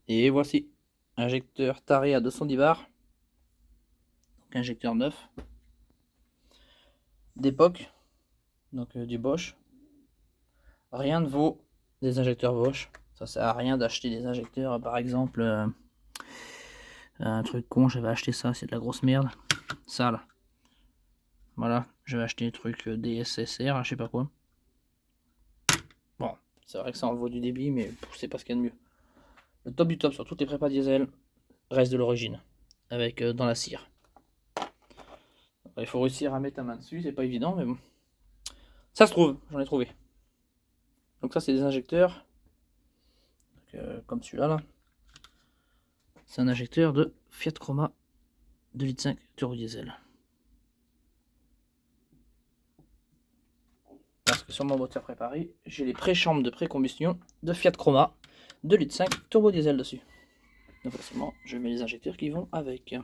Et voici, injecteur taré à 210 bars, donc injecteur neuf, d'époque, donc du Bosch. Rien ne vaut des injecteurs Bosch, ça sert à rien d'acheter des injecteurs, par exemple, un truc con, j'avais acheté ça, c'est de la grosse merde, ça là. Voilà, j'avais acheté des trucs DSSR, je sais pas quoi. Bon, c'est vrai que ça envoie du débit, mais c'est pas ce qu'il y a de mieux. Le top du top sur toutes les prépas diesel reste de l'origine, avec dans la cire. Il faut réussir à mettre ta main dessus, c'est pas évident, mais bon. Ça se trouve, j'en ai trouvé. Donc ça, c'est des injecteurs, donc, comme celui-là, là. C'est un injecteur de Fiat Chroma 2,5 litres turbo diesel. Parce que sur mon moteur préparé, j'ai les pré-chambres de pré-combustion de Fiat Chroma 2,5 litres turbo diesel dessus. Donc forcément, je mets les injecteurs qui vont avec.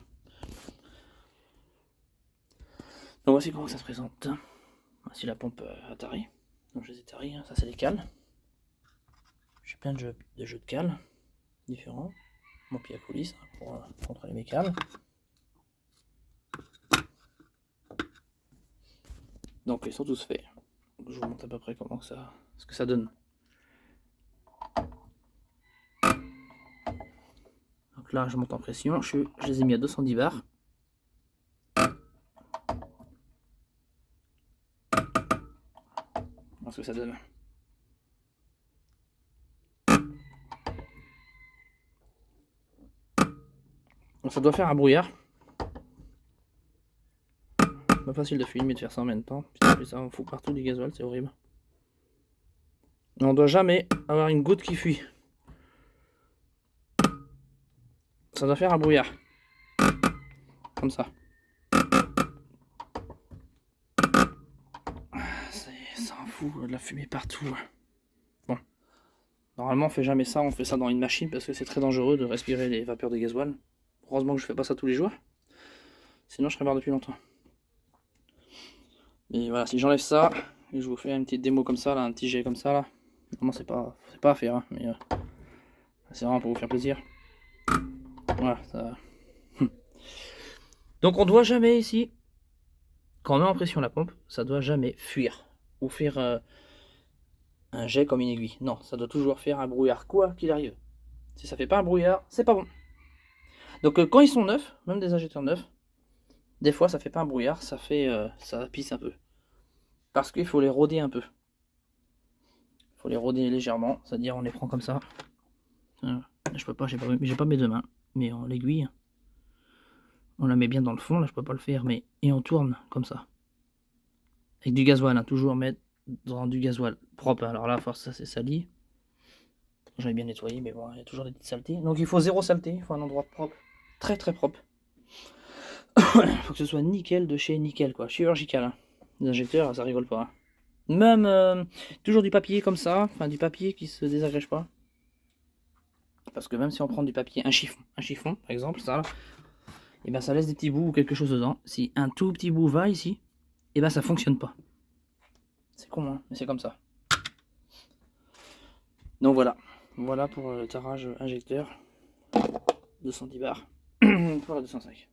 Donc voici comment ça se présente. Voici la pompe Atari. Donc je les ai taris, ça c'est les cales. J'ai plein de jeux de cales différents. Mon pied à coulisse pour contrôler mes cales. Donc ils sont tous faits. Je vous montre à peu près comment ce que ça donne. Donc là je monte en pression, je les ai mis à 210 bars. Voir ce que ça donne. Donc ça doit faire un brouillard. Pas facile de filmer et de faire ça en même temps. Putain, ça on fout partout du gasoil, c'est horrible. Et on doit jamais avoir une goutte qui fuit. Ça doit faire un brouillard. Comme ça. Ça en fout de la fumée partout. Bon. Normalement on fait jamais ça, on fait ça dans une machine parce que c'est très dangereux de respirer les vapeurs de gasoil. Heureusement que je fais pas ça tous les jours. Sinon je serais mort depuis longtemps. Et voilà, si j'enlève ça, et je vous fais une petite démo comme ça, là, un petit jet comme ça, là. Normalement c'est pas à faire, hein, mais c'est vraiment pour vous faire plaisir. Voilà, ça... Donc on doit jamais ici, quand on met en pression la pompe, ça doit jamais fuir. Ou faire un jet comme une aiguille. Non, ça doit toujours faire un brouillard, quoi qu'il arrive. Si ça fait pas un brouillard, c'est pas bon. Donc quand ils sont neufs, même des injecteurs neufs, des fois ça fait pas un brouillard, ça pisse un peu. Parce qu'il faut les rôder un peu. Il faut les rôder légèrement, c'est-à-dire on les prend comme ça. Je peux pas, j'ai pas mes deux mains, mais l'aiguille, on la met bien dans le fond, là je peux pas le faire, mais et on tourne comme ça. Avec du gasoil, hein, toujours mettre dans du gasoil propre. Alors là, force ça c'est sali. J'en ai bien nettoyé, mais bon, il y a toujours des petites saletés. Donc il faut zéro saleté, il faut un endroit propre, très très propre. Il faut que ce soit nickel de chez nickel, quoi, chirurgical. Hein. Les injecteurs, ça rigole pas. Hein. Même toujours du papier comme ça, enfin du papier qui se désagrège pas. Parce que même si on prend du papier, un chiffon par exemple, ça là, et ben ça laisse des petits bouts ou quelque chose dedans. Si un tout petit bout va ici, et ben ça fonctionne pas. C'est con, hein, mais c'est comme ça. Donc voilà pour le tarage injecteur 210 bars pour la 205.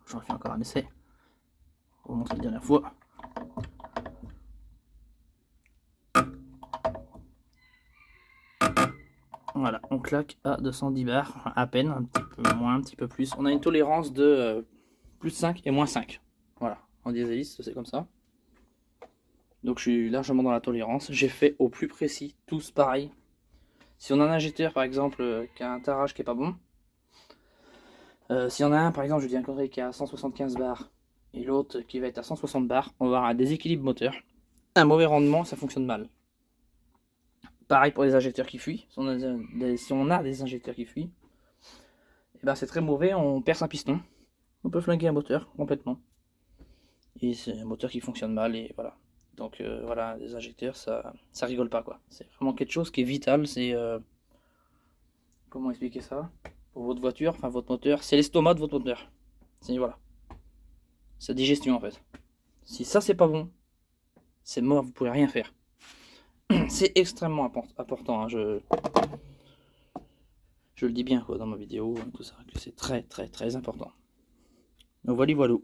J'en refais encore un essai pour vous montrer la dernière fois. Voilà, on claque à 210 bars, à peine, un petit peu moins, un petit peu plus. On a une tolérance de plus 5 et moins 5. Voilà, en dieseliste, c'est comme ça. Donc je suis largement dans la tolérance. J'ai fait au plus précis, tous pareil. Si on a un injecteur, par exemple, qui a un tarage qui est pas bon, si on a un, par exemple, je dis un connerie qui a 175 bars, et l'autre qui va être à 160 bars, on va avoir un déséquilibre moteur. Un mauvais rendement, ça fonctionne mal. Pareil pour les injecteurs qui fuient. Si on a des injecteurs qui fuient, et ben c'est très mauvais, on perce un piston. On peut flinguer un moteur complètement. Et c'est un moteur qui fonctionne mal, et voilà. Donc voilà, les injecteurs, ça rigole pas, quoi. C'est vraiment quelque chose qui est vital, c'est... comment expliquer ça? Pour votre voiture, enfin votre moteur, c'est l'estomac de votre moteur. C'est, voilà. Sa digestion, en fait. Si ça, c'est pas bon, c'est mort, vous pouvez rien faire. C'est extrêmement important, hein, je le dis bien quoi, dans ma vidéo, tout ça, que c'est très très très important. Donc voilà, voilà.